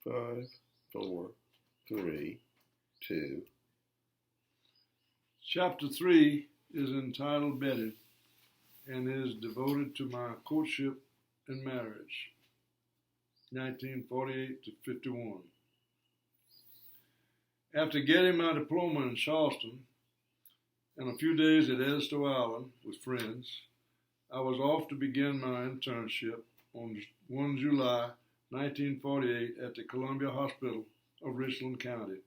Five, four, three, two. Chapter 3 is entitled Betty and is devoted to my courtship and marriage, 1948 to 51. After getting my diploma in Charleston and a few days at Edisto Island with friends, I was off to begin my internship on 1 July 1948 at the Columbia Hospital of Richland County,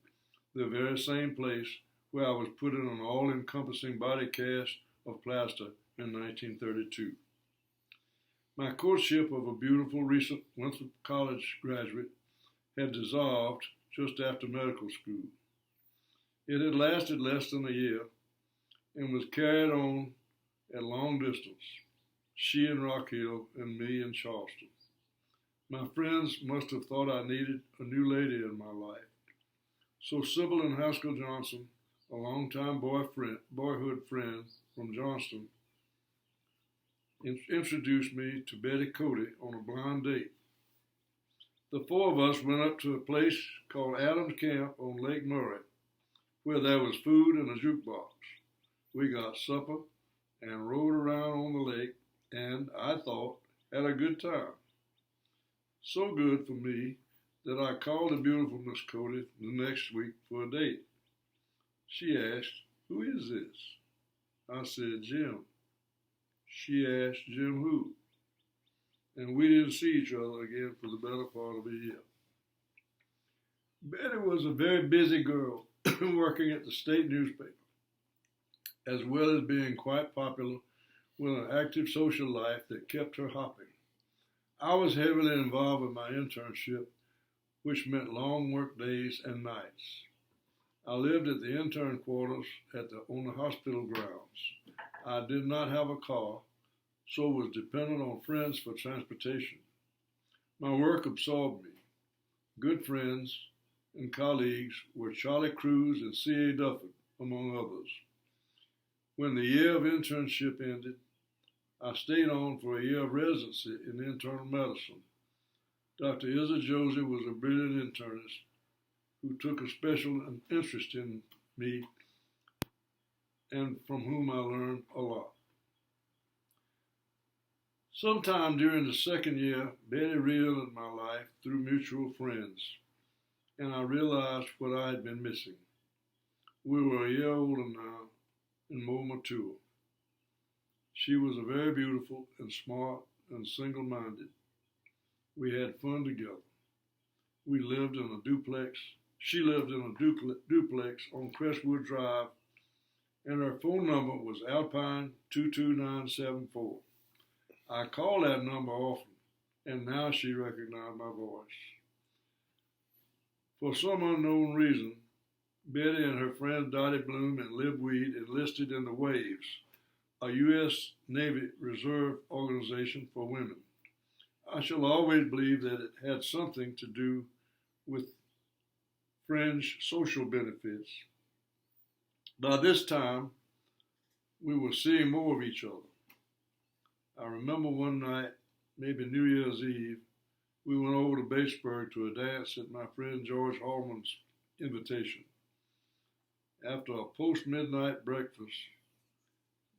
the very same place where I was put in an all-encompassing body cast of plaster in 1932. My courtship of a beautiful recent Winthrop College graduate had dissolved just after medical school. It had lasted less than a year and was carried on at long distance, she in Rock Hill and me in Charleston. My friends must have thought I needed a new lady in my life. So Sybil and Haskell Johnson, a longtime boyhood friend from Johnston, introduced me to Betty Cody on a blind date. The four of us went up to a place called Adams Camp on Lake Murray, where there was food and a jukebox. We got supper and rode around on the lake and, I thought, had a good time. So good for me that I called the beautiful Miss Cody the next week for a date. She asked, "Who is this?" I said, "Jim." She asked, "Jim who?" And we didn't see each other again for the better part of a year. Betty was a very busy girl working at the state newspaper, as well as being quite popular with an active social life that kept her hopping. I was heavily involved with my internship, which meant long work days and nights. I lived at the intern quarters on the hospital grounds. I did not have a car, so was dependent on friends for transportation. My work absorbed me. Good friends and colleagues were Charlie Cruz and C.A. Dufford, among others. When the year of internship ended, I stayed on for a year of residency in internal medicine. Dr. Izza Josie was a brilliant internist who took a special interest in me and from whom I learned a lot. Sometime during the second year, Betty re-entered my life through mutual friends, and I realized what I had been missing. We were a year older now and more mature. She was very beautiful and smart and single-minded. We had fun together. We lived in a duplex. She lived in a duplex on Crestwood Drive, and her phone number was Alpine 22974. I called that number often, and now she recognized my voice. For some unknown reason, Betty and her friend Dottie Bloom and Liv Weed enlisted in the Waves, a U.S. Navy Reserve organization for women. I shall always believe that it had something to do with fringe social benefits. By this time, we were seeing more of each other. I remember one night, maybe New Year's Eve, we went over to Batesburg to a dance at my friend George Hallman's invitation. After a post-midnight breakfast,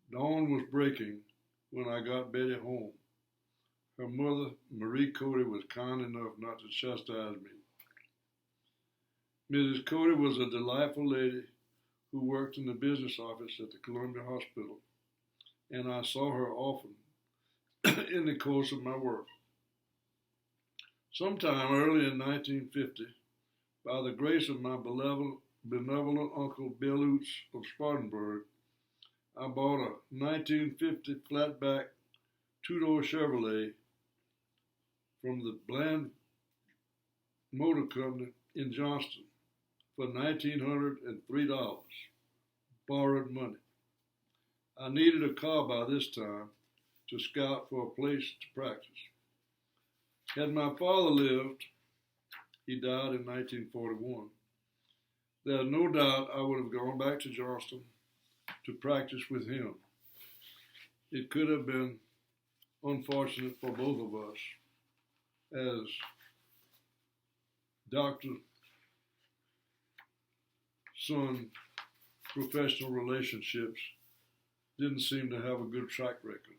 dawn was breaking when I got Betty home. Her mother, Marie Cody, was kind enough not to chastise me. Mrs. Cody was a delightful lady who worked in the business office at the Columbia Hospital, and I saw her often in the course of my work. Sometime early in 1950, by the grace of my benevolent Uncle Bill Oots of Spartanburg, I bought a 1950 flatback two-door Chevrolet from the Bland Motor Company in Johnston for $1,903, borrowed money. I needed a car by this time to scout for a place to practice. Had my father lived, he died in 1941, there's no doubt I would have gone back to Johnston to practice with him. It could have been unfortunate for both of us, as doctor-son professional relationships didn't seem to have a good track record.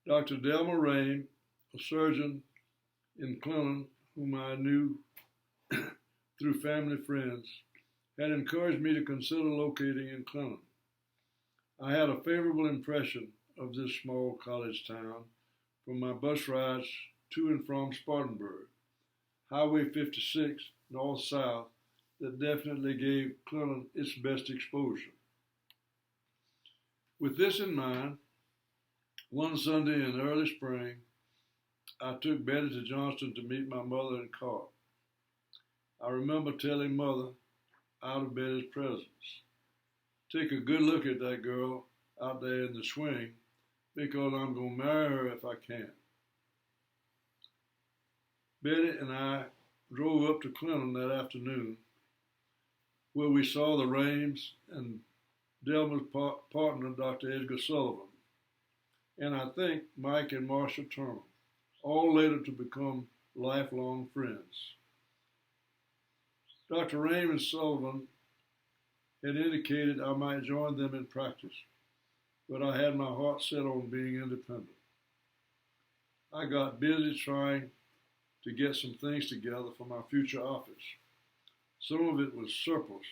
Dr. Delma Rain, a surgeon in Clinton, whom I knew through family friends, had encouraged me to consider locating in Clinton. I had a favorable impression of this small college town from my bus rides to and from Spartanburg, Highway 56, north-south, that definitely gave Clinton its best exposure. With this in mind, one Sunday in early spring, I took Betty to Johnston to meet my mother and Carl. I remember telling Mother, out of Betty's presence, "Take a good look at that girl out there in the swing, because I'm going to marry her if I can." Betty and I drove up to Clinton that afternoon, where we saw the Rains and Delma's partner, Dr. Edgar Sullivan, and I think Mike and Marcia Turner, all later to become lifelong friends. Dr. Raymond Sullivan had indicated I might join them in practice, but I had my heart set on being independent. I got busy trying to get some things together for my future office. Some of it was surplus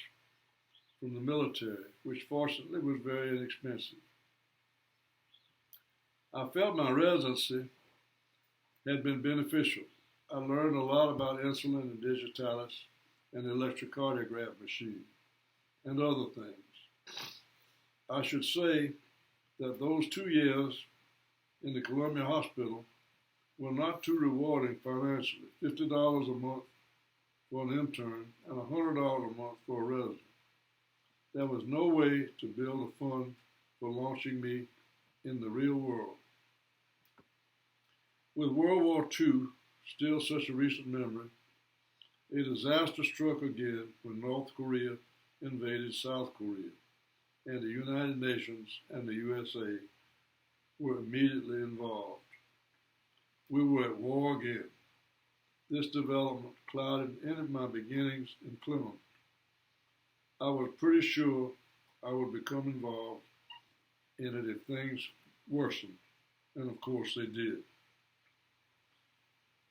from the military, which fortunately was very inexpensive. I felt my residency had been beneficial. I learned a lot about insulin and digitalis and the electrocardiograph machine and other things. I should say that those 2 years in the Columbia Hospital were not too rewarding financially. $50 a month for an intern and $100 a month for a resident. There was no way to build a fund for launching me in the real world. With World War II still such a recent memory, a disaster struck again when North Korea invaded South Korea, and the United Nations and the USA were immediately involved. We were at war again. This development clouded any of my beginnings in Clinton. I was pretty sure I would become involved in it if things worsened, and of course they did.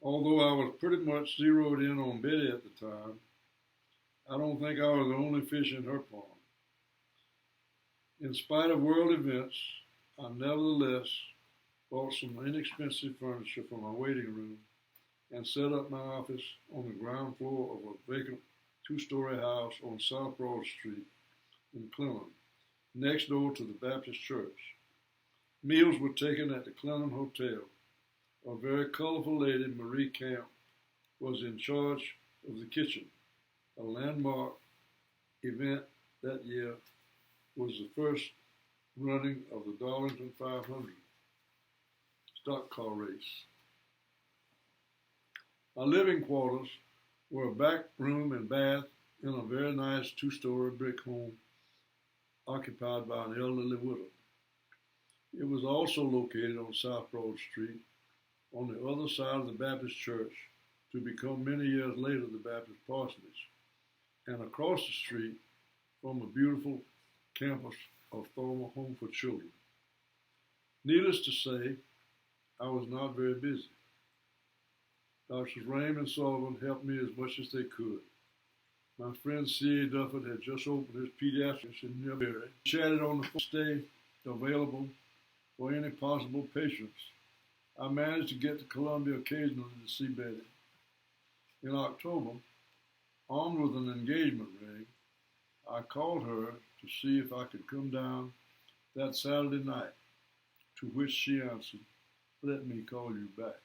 Although I was pretty much zeroed in on Betty at the time, I don't think I was the only fish in her pond. In spite of world events, I nevertheless bought some inexpensive furniture for my waiting room and set up my office on the ground floor of a vacant 2-story house on South Broad Street in Clinton, next door to the Baptist Church. Meals were taken at the Clinton Hotel. A very colorful lady, Marie Camp, was in charge of the kitchen. A landmark event that year was the first running of the Darlington 500 stock car race. Our living quarters were a back room and bath in a very nice 2-story brick home occupied by an elderly widow. It was also located on South Broad Street on the other side of the Baptist Church to become many years later the Baptist Parsonage, and across the street from a beautiful campus of Thoma Home for Children. Needless to say, I was not very busy. Drs. Rain and Sullivan helped me as much as they could. My friend C.A. Duffett had just opened his pediatrics in Newberry. We chatted on the phone, stay available for any possible patients. I managed to get to Columbia occasionally to see Betty. In October, armed with an engagement ring, I called her to see if I could come down that Saturday night, to which she answered, "Let me call you back."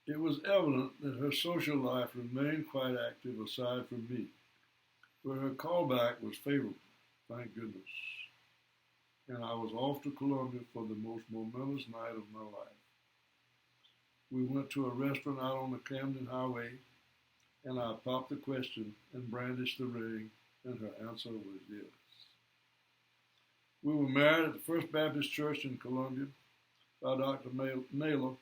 It was evident that her social life remained quite active aside from me, but her callback was favorable, thank goodness. And I was off to Columbia for the most momentous night of my life. We went to a restaurant out on the Camden Highway, and I popped the question and brandished the ring, and her answer was yes. We were married at the First Baptist Church in Columbia, by Dr. Naylor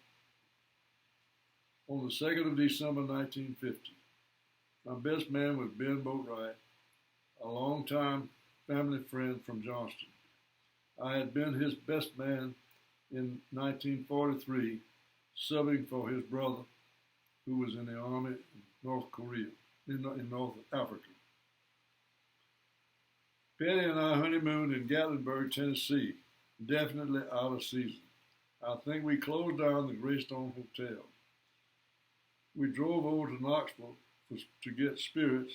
on the 2nd of December 1950. My best man was Ben Boatwright, a longtime family friend from Johnston. I had been his best man in 1943, subbing for his brother, who was in the army in North Korea, in North Africa. Betty and I honeymooned in Gatlinburg, Tennessee, definitely out of season. I think we closed down the Greystone Hotel. We drove over to Knoxville to get spirits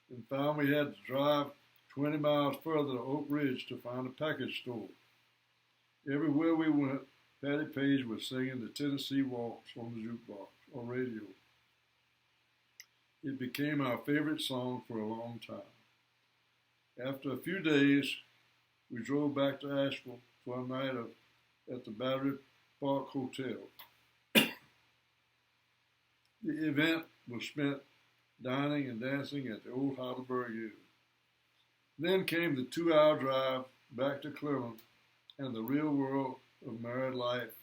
and found we had to drive 20 miles further to Oak Ridge to find a package store. Everywhere we went, Patty Page was singing the Tennessee Waltz on the jukebox or radio. It became our favorite song for a long time. After a few days, we drove back to Asheville for a night at the Battery Park Hotel. The event was spent dining and dancing at the old Heidelberg Inn. Then came the 2-hour drive back to Cleveland and the real world of married life.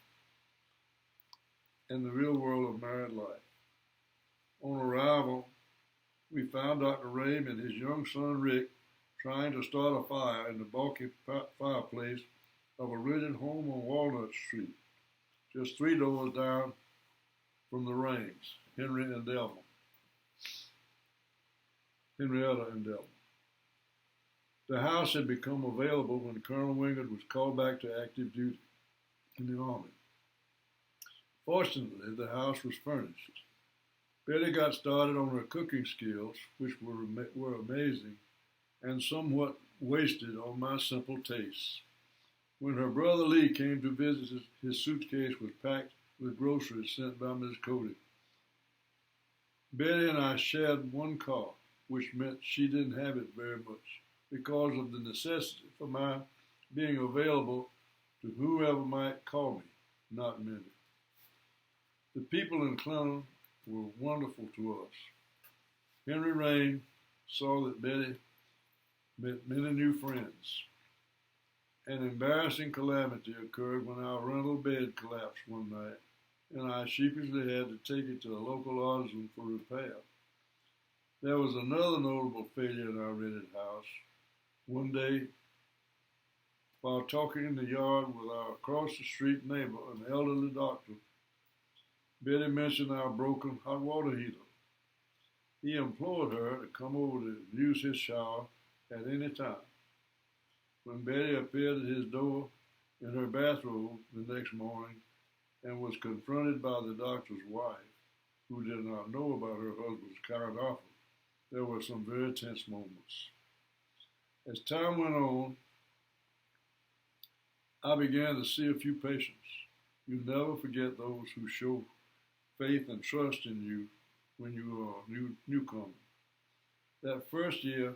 On arrival, we found Dr. Rame and his young son Rick trying to start a fire in the bulky fireplace of a rented home on Walnut Street, just 3 doors down from the Rames, Henrietta and Delma. The house had become available when Colonel Wingard was called back to active duty in the Army. Fortunately, the house was furnished. Betty got started on her cooking skills, which were amazing, and somewhat wasted on my simple tastes. When her brother Lee came to visit, his suitcase was packed with groceries sent by Miss Cody. Betty and I shared one car, which meant she didn't have it very much, because of the necessity for my being available to whoever might call me, not many. The people in Clinton were wonderful to us. Henry Rame saw that Betty met many new friends. An embarrassing calamity occurred when our rental bed collapsed one night, and I sheepishly had to take it to a local artisan for repair. There was another notable failure in our rented house. One day, while talking in the yard with our across-the-street neighbor, an elderly doctor, Betty mentioned our broken hot water heater. He implored her to come over to use his shower at any time. When Betty appeared at his door in her bathrobe the next morning and was confronted by the doctor's wife, who did not know about her husband's kind offer, there were some very tense moments. As time went on, I began to see a few patients. You never forget those who show faith and trust in you when you are a newcomer. That first year,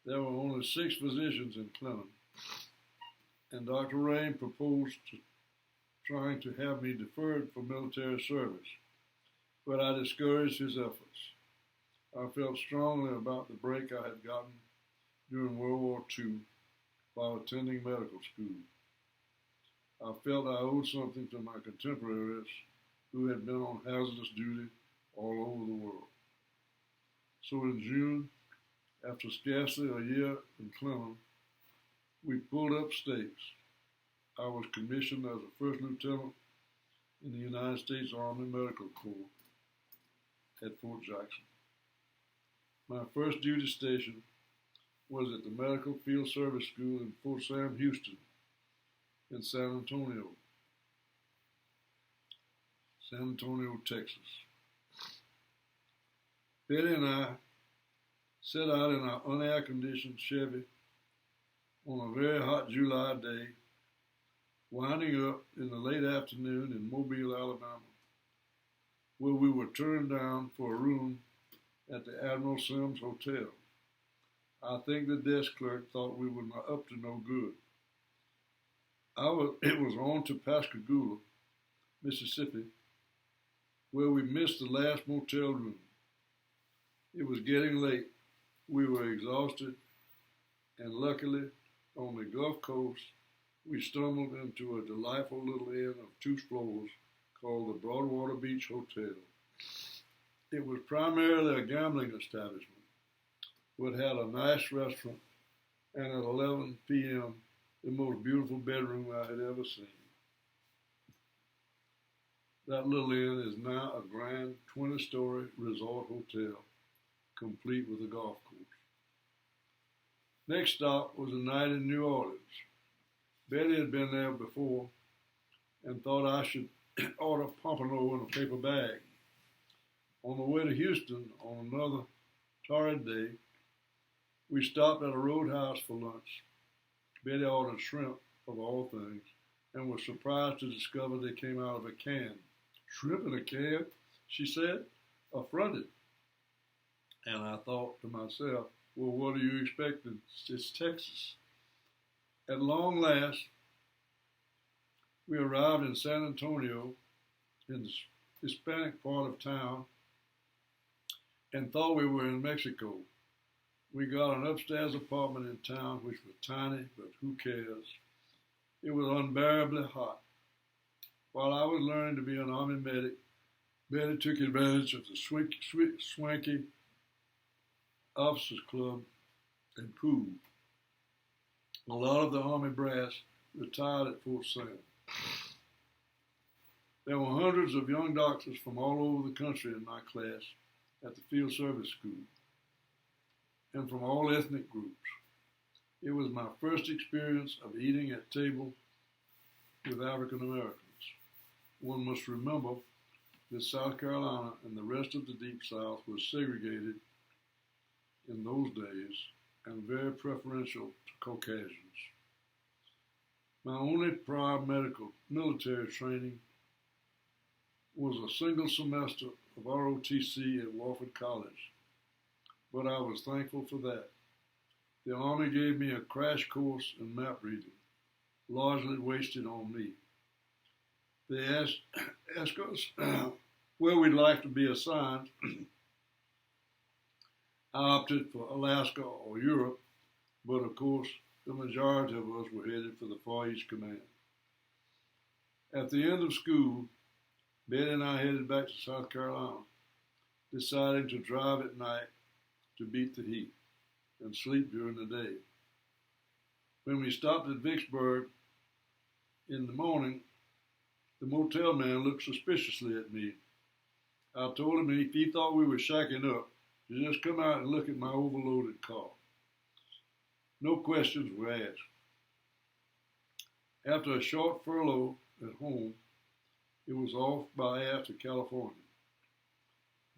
there were only 6 physicians in Clinton, and Dr. Rame proposed trying to have me deferred for military service, but I discouraged his efforts. I felt strongly about the break I had gotten during World War II while attending medical school. I felt I owed something to my contemporaries who had been on hazardous duty all over the world. So in June, after scarcely a year in Clinton, we pulled up stakes. I was commissioned as a first lieutenant in the United States Army Medical Corps at Fort Jackson. My first duty station was at the Medical Field Service School in Fort Sam Houston in San Antonio, Texas. Betty and I set out in our unair-conditioned Chevy on a very hot July day, winding up in the late afternoon in Mobile, Alabama, where we were turned down for a room at the Admiral Sims Hotel. I think the desk clerk thought we were up to no good. It was on to Pascagoula, Mississippi, where we missed the last motel room. It was getting late. We were exhausted, and luckily, on the Gulf Coast, we stumbled into a delightful little inn of 2 floors called the Broadwater Beach Hotel. It was primarily a gambling establishment, but had a nice restaurant and at 11 p.m. the most beautiful bedroom I had ever seen. That little inn is now a grand 20-story resort hotel, complete with a golf course. Next stop was a night in New Orleans. Betty had been there before and thought I should order pompano in a paper bag. On the way to Houston on another torrid day, we stopped at a roadhouse for lunch. Betty ordered shrimp, of all things, and was surprised to discover they came out of a can. Shrimp in a can, she said, affronted. And I thought to myself, well, what do you expect? It's Texas. At long last, we arrived in San Antonio, in the Hispanic part of town, and thought we were in Mexico. We got an upstairs apartment in town, which was tiny, but who cares? It was unbearably hot. While I was learning to be an Army medic, Betty took advantage of the swanky officers club and pool. A lot of the Army brass retired at Fort Sam. There were hundreds of young doctors from all over the country in my class at the field service school, and from all ethnic groups. It was my first experience of eating at table with African Americans. One must remember that South Carolina and the rest of the Deep South was segregated in those days and very preferential to Caucasians. My only prior military training was a single semester of ROTC at Wofford College, but I was thankful for that. The Army gave me a crash course in map reading, largely wasted on me. They asked us where we'd like to be assigned. I opted for Alaska or Europe, but of course the majority of us were headed for the Far East Command. At the end of school, Betty and I headed back to South Carolina, deciding to drive at night to beat the heat and sleep during the day. When we stopped at Vicksburg in the morning, the motel man looked suspiciously at me. I told him if he thought we were shacking up, to just come out and look at my overloaded car. No questions were asked. After a short furlough at home, it was off by air to California.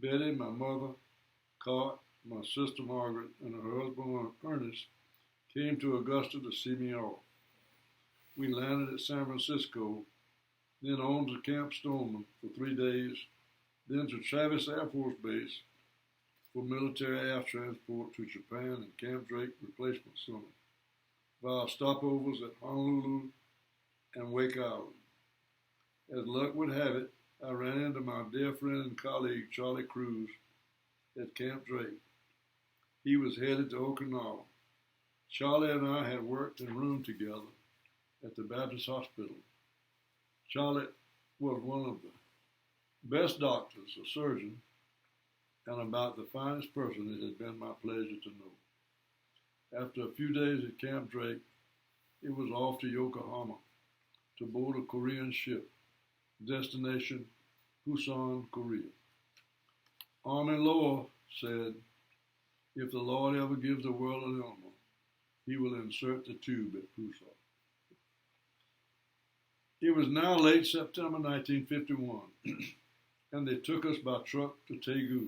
Betty, my mother, Cart, my sister Margaret, and her husband Ernest came to Augusta to see me off. We landed at San Francisco, then on to Camp Stoneman for 3 days, then to Travis Air Force Base for military air transport to Japan and Camp Drake Replacement Center, via stopovers at Honolulu and Wake Island. As luck would have it, I ran into my dear friend and colleague Charlie Cruz at Camp Drake. He was headed to Okinawa. Charlie and I had worked and roomed together at the Baptist Hospital. Charlie was one of the best doctors, a surgeon, and about the finest person it had been my pleasure to know. After a few days at Camp Drake, it was off to Yokohama to board a Korean ship, destination Busan, Korea. Army lore said, if the Lord ever gives the world an animal, he will insert the tube at Busan. It was now late September 1951, and they took us by truck to Daegu,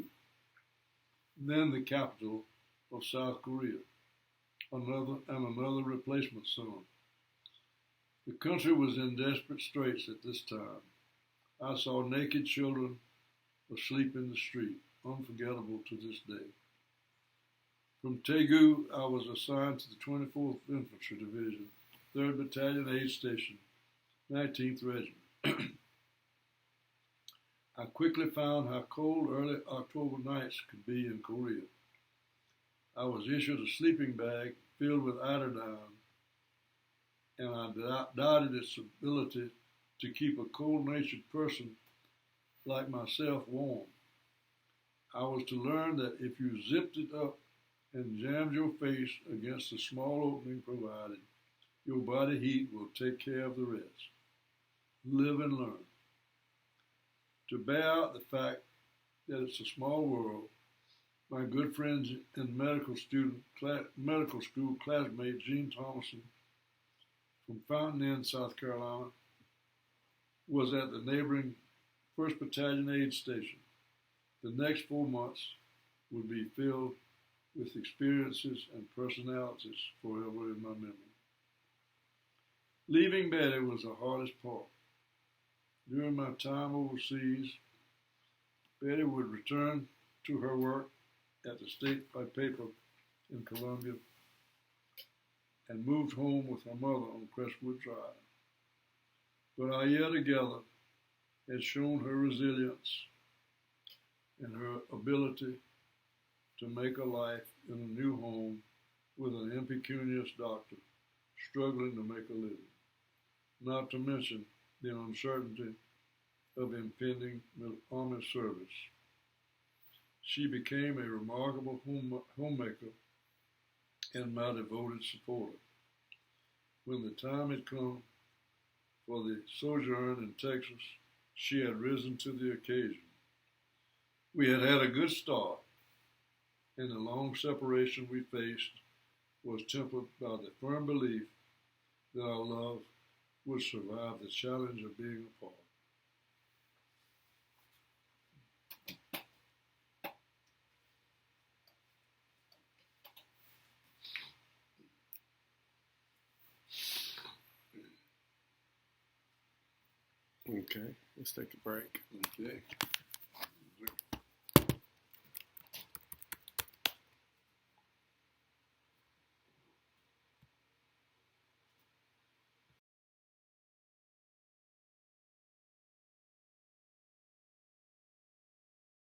then the capital of South Korea, another replacement center. The country was in desperate straits at this time. I saw naked children asleep in the street, unforgettable to this day. From Daegu, I was assigned to the 24th Infantry Division, 3rd Battalion Aid Station, 19th Regiment. I quickly found how cold early October nights could be in Korea. I was issued a sleeping bag filled with iodine and I doubted its ability to keep a cold-natured person like myself warm. I was to learn that if you zipped it up and jammed your face against the small opening provided, your body heat will take care of the rest. Live and learn. To bear out the fact that it's a small world, my good friend and medical school classmate Gene Thomason from Fountain Inn, South Carolina, was at the neighboring 1st Battalion Aid Station. The next 4 months would be filled with experiences and personalities forever in my memory. Leaving Betty was the hardest part. During my time overseas, Betty would return to her work at the state paper in Columbia and moved home with her mother on Crestwood Drive. But our year together had shown her resilience and her ability to make a life in a new home with an impecunious doctor struggling to make a living, not to mention the uncertainty of impending army service. She became a remarkable homemaker and my devoted supporter. When the time had come for the sojourn in Texas, she had risen to the occasion. We had had a good start, and the long separation we faced was tempered by the firm belief that our love would survive the challenge of being apart. Okay, let's take a break. Okay.